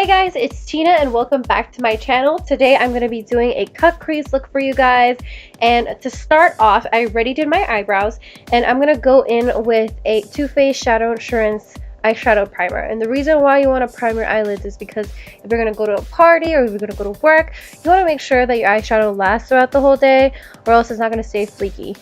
Hey guys, it's Tina and welcome back to my channel. Today I'm going to be doing a cut crease look for you guys, and to start off I already did my eyebrows and I'm going to go in with a Too Faced Shadow Insurance eyeshadow primer. And the reason why you want to prime your eyelids is because if you're going to go to a party or if you're going to go to work, you want to make sure that your eyeshadow lasts throughout the whole day, or else it's not going to stay flaky.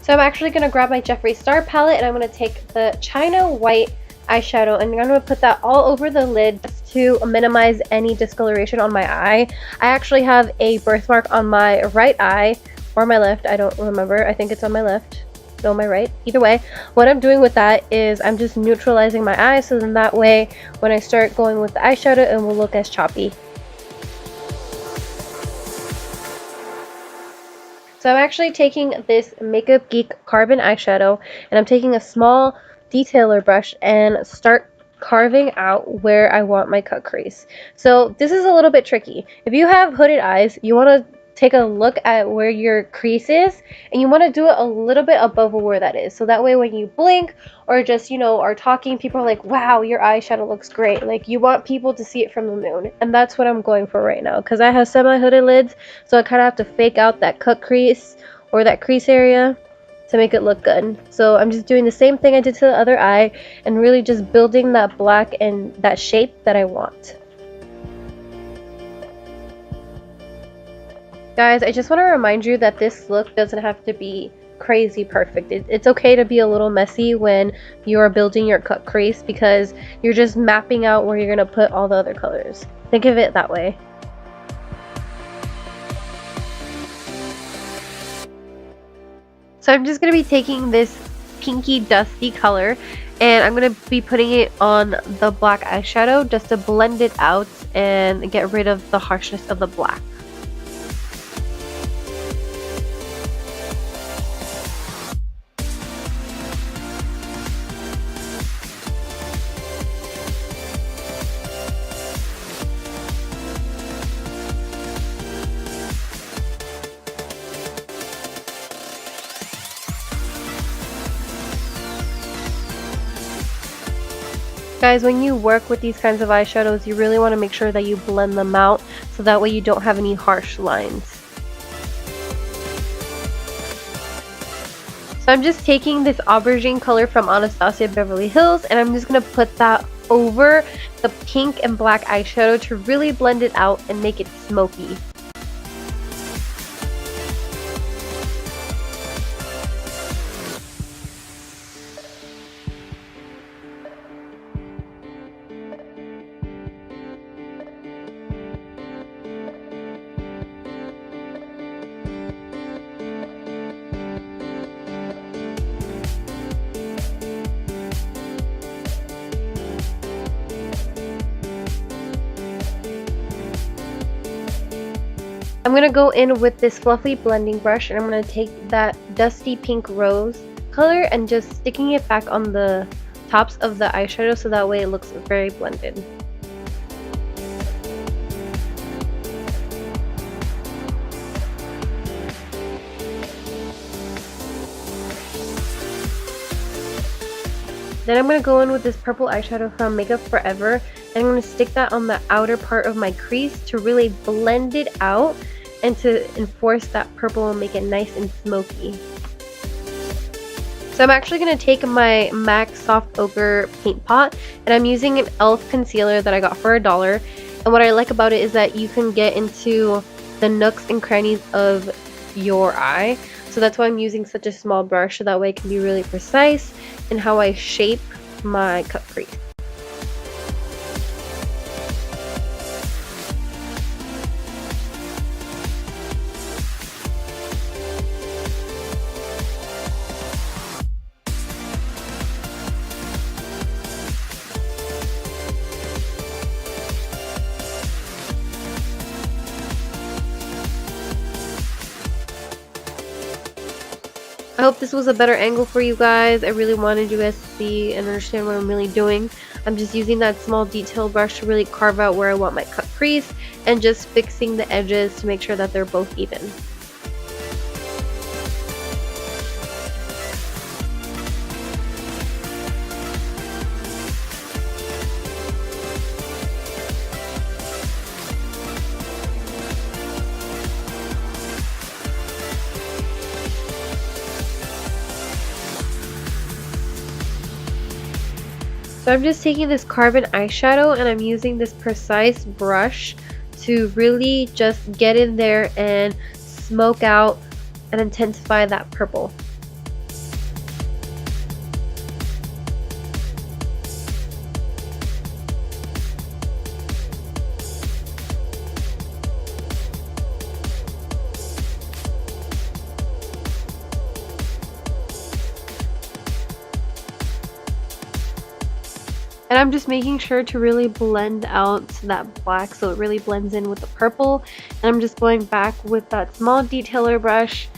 So I'm actually going to grab my Jeffree Star palette and I'm going to take the China White eyeshadow and I'm going to put that all over the lid just to minimize any discoloration on my eye. I actually have a birthmark on my right eye, or my left, I don't remember. I think it's on my left. No, my right. Either way, what I'm doing with that is I'm just neutralizing my eye, so then that way when I start going with the eyeshadow it will look as choppy. So I'm actually taking this Makeup Geek Carbon eyeshadow and I'm taking a small detailer brush and start carving out where I want my cut crease. So this is a little bit tricky. If you have hooded eyes, you want to take a look at where your crease is and you want to do it a little bit above where that is, so that way when you blink or just are talking, people are like, wow, your eyeshadow looks great. Like, you want people to see it from the moon, and that's what I'm going for right now because I have semi-hooded lids, so I kind of have to fake out that cut crease or that crease area to make it look good. So I'm just doing the same thing I did to the other eye and really just building that black and that shape that I want. Guys, I just want to remind you that this look doesn't have to be crazy perfect. It's okay to be a little messy when you're building your cut crease because you're just mapping out where you're going to put all the other colors. Think of it that way. So I'm just going to be taking this pinky dusty color and I'm going to be putting it on the black eyeshadow just to blend it out and get rid of the harshness of the black. Guys, when you work with these kinds of eyeshadows, you really want to make sure that you blend them out so that way you don't have any harsh lines. So I'm just taking this aubergine color from Anastasia Beverly Hills and I'm just going to put that over the pink and black eyeshadow to really blend it out and make it smoky. I'm going to go in with this fluffy blending brush and I'm going to take that dusty pink rose color and just sticking it back on the tops of the eyeshadow so that way it looks very blended. Then I'm going to go in with this purple eyeshadow from Makeup Forever and I'm going to stick that on the outer part of my crease to really blend it out and to enforce that purple and make it nice and smoky. So I'm actually going to take my MAC Soft Ochre paint pot and I'm using an e.l.f. concealer that I got for $1. And what I like about it is that you can get into the nooks and crannies of your eye. So that's why I'm using such a small brush, so that way it can be really precise in how I shape my cut crease. I hope this was a better angle for you guys. I really wanted you guys to see and understand what I'm really doing. I'm just using that small detail brush to really carve out where I want my cut crease and just fixing the edges to make sure that they're both even. So I'm just taking this carbon eyeshadow and I'm using this precise brush to really just get in there and smoke out and intensify that purple. And I'm just making sure to really blend out that black so it really blends in with the purple. And I'm just going back with that small detailer brush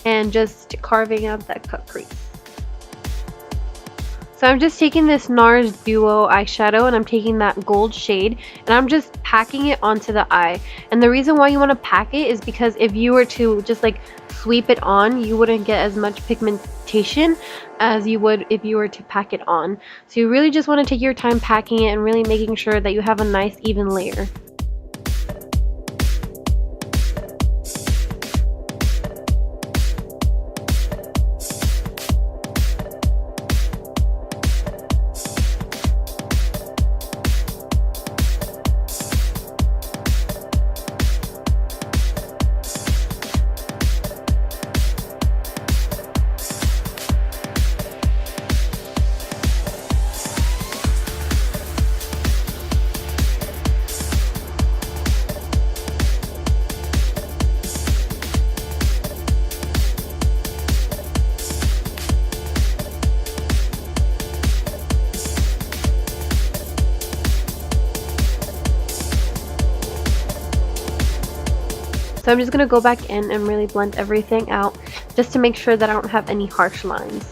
and just carving out that cut crease. So I'm just taking this NARS Duo eyeshadow and I'm taking that gold shade and I'm just packing it onto the eye. And the reason why you want to pack it is because if you were to just like sweep it on, you wouldn't get as much pigmentation as you would if you were to pack it on. So you really just want to take your time packing it and really making sure that you have a nice even layer. So I'm just going to go back in and really blend everything out just to make sure that I don't have any harsh lines.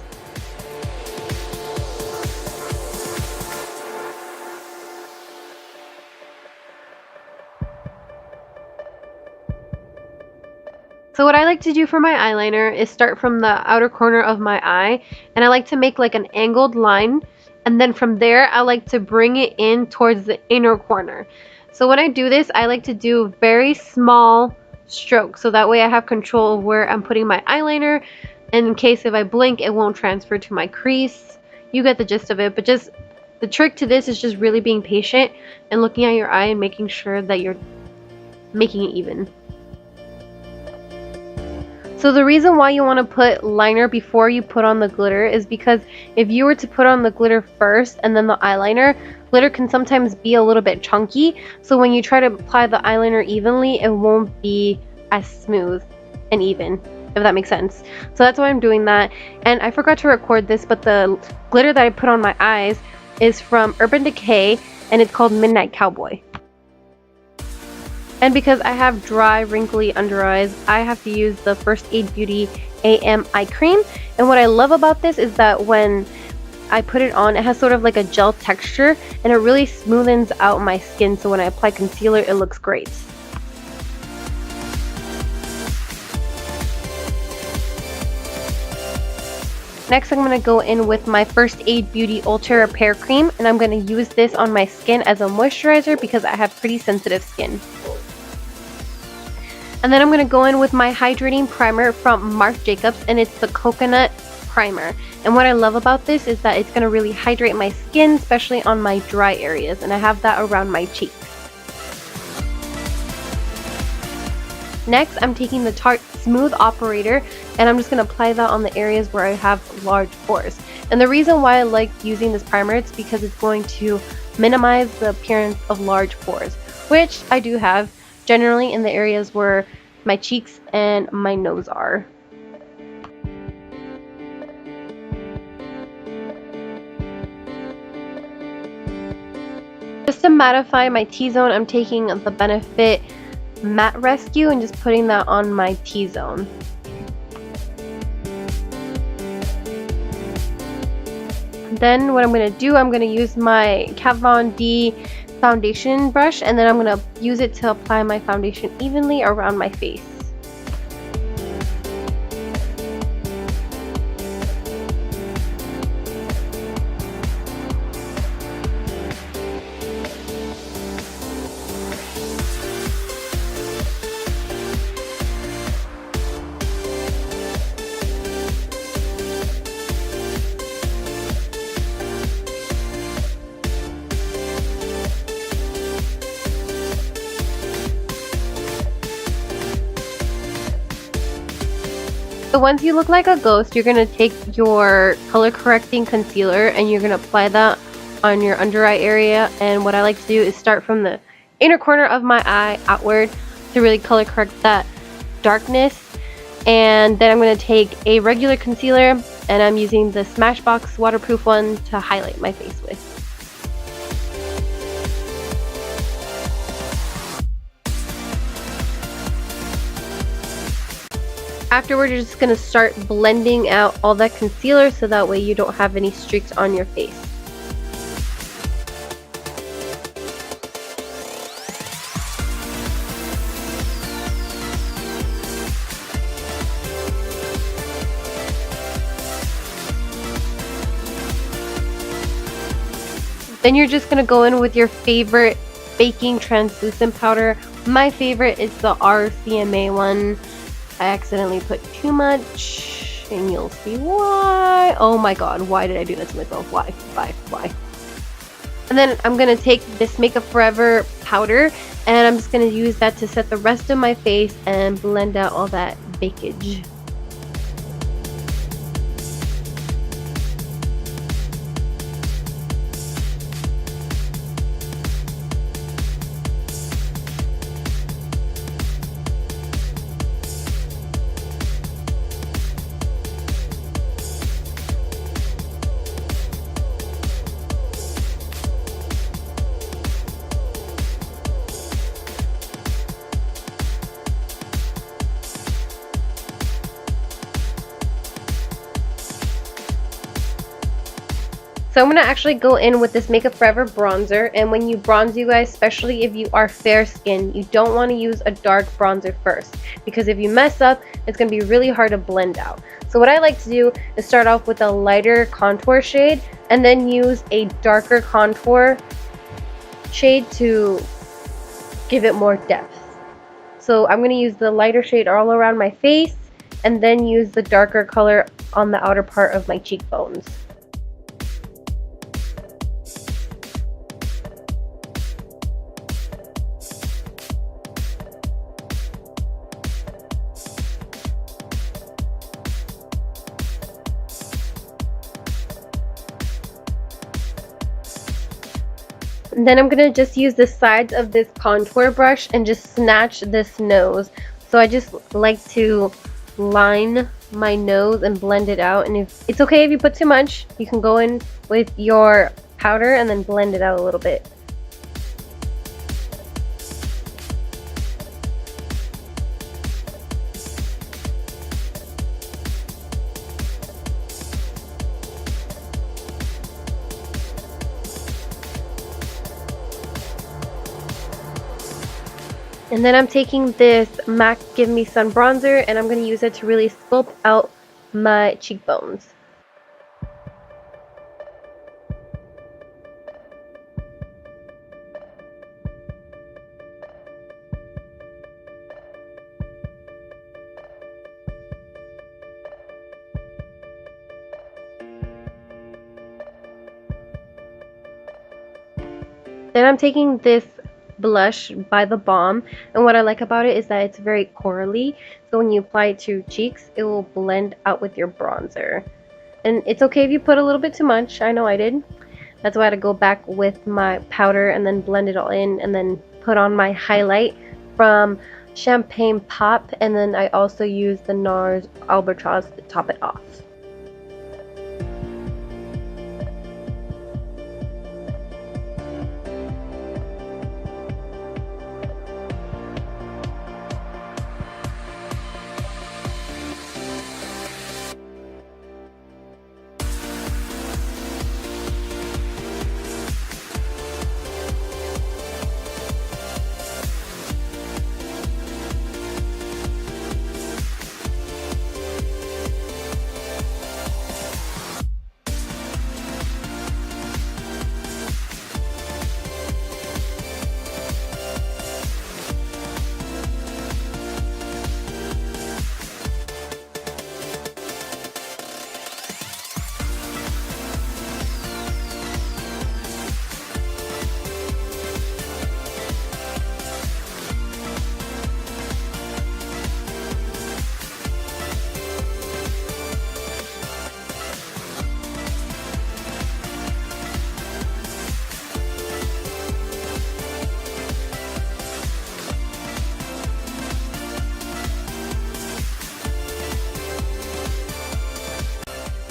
So what I like to do for my eyeliner is start from the outer corner of my eye and I like to make like an angled line, and then from there I like to bring it in towards the inner corner. So when I do this, I like to do very small strokes so that way I have control of where I'm putting my eyeliner, and in case if I blink it won't transfer to my crease. You get the gist of it, but just the trick to this is just really being patient and looking at your eye and making sure that you're making it even. So the reason why you want to put liner before you put on the glitter is because if you were to put on the glitter first and then the eyeliner, glitter can sometimes be a little bit chunky. So when you try to apply the eyeliner evenly, it won't be as smooth and even, if that makes sense. So that's why I'm doing that. And I forgot to record this, but the glitter that I put on my eyes is from Urban Decay and it's called Midnight Cowboy. And because I have dry, wrinkly under eyes, I have to use the First Aid Beauty AM Eye Cream. And what I love about this is that when I put it on, it has sort of like a gel texture and it really smoothens out my skin, so when I apply concealer it looks great. Next I'm going to go in with my First Aid Beauty Ultra Repair Cream, and I'm going to use this on my skin as a moisturizer because I have pretty sensitive skin. And then I'm going to go in with my hydrating primer from Marc Jacobs, and it's the Coconut Primer. And what I love about this is that it's going to really hydrate my skin, especially on my dry areas, and I have that around my cheeks. Next, I'm taking the Tarte Smooth Operator, and I'm just going to apply that on the areas where I have large pores. And the reason why I like using this primer is because it's going to minimize the appearance of large pores, which I do have generally in the areas where my cheeks and my nose are. Just to mattify my T-zone, I'm taking the Benefit Matte Rescue and just putting that on my T-zone. Then what I'm going to do, I'm going to use my Kat Von D foundation brush, and then I'm going to use it to apply my foundation evenly around my face. So once you look like a ghost, you're going to take your color correcting concealer and you're going to apply that on your under eye area. And what I like to do is start from the inner corner of my eye outward to really color correct that darkness. And then I'm going to take a regular concealer and I'm using the Smashbox waterproof one to highlight my face with. Afterward, you're just going to start blending out all that concealer so that way you don't have any streaks on your face. Then you're just going to go in with your favorite baking translucent powder. My favorite is the RCMA one. I accidentally put too much and you'll see why. Oh my god, why did I do that to myself? Why? And then I'm going to take this Makeup Forever powder and I'm just going to use that to set the rest of my face and blend out all that bakage. So I'm going to actually go in with this Makeup Forever bronzer, and when you bronze, you guys, especially if you are fair skinned, you don't want to use a dark bronzer first, because if you mess up, it's going to be really hard to blend out. So what I like to do is start off with a lighter contour shade and then use a darker contour shade to give it more depth. So I'm going to use the lighter shade all around my face and then use the darker color on the outer part of my cheekbones. And then I'm going to just use the sides of this contour brush and just snatch this nose. So I just like to line my nose and blend it out. And if it's okay if you put too much, you can go in with your powder and then blend it out a little bit. And then I'm taking this MAC Give Me Sun bronzer and I'm going to use it to really sculpt out my cheekbones. Then I'm taking this blush by The Balm, and what I like about it is that it's very corally, so when you apply it to your cheeks it will blend out with your bronzer. And it's okay if you put a little bit too much, I know I did. That's why I had to go back with my powder and then blend it all in and then put on my highlight from Champagne Pop, and then I also use the NARS Albatross to top it off.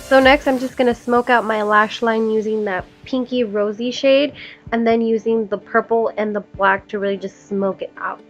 So next I'm just going to smoke out my lash line using that pinky rosy shade, and then using the purple and the black to really just smoke it out.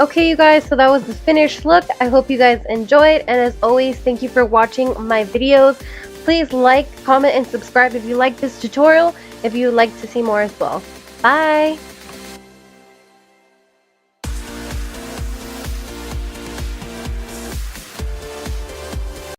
Okay, you guys, so that was the finished look. I hope you guys enjoyed, and as always, thank you for watching my videos. Please like, comment, and subscribe if you like this tutorial, if you would like to see more as well. Bye!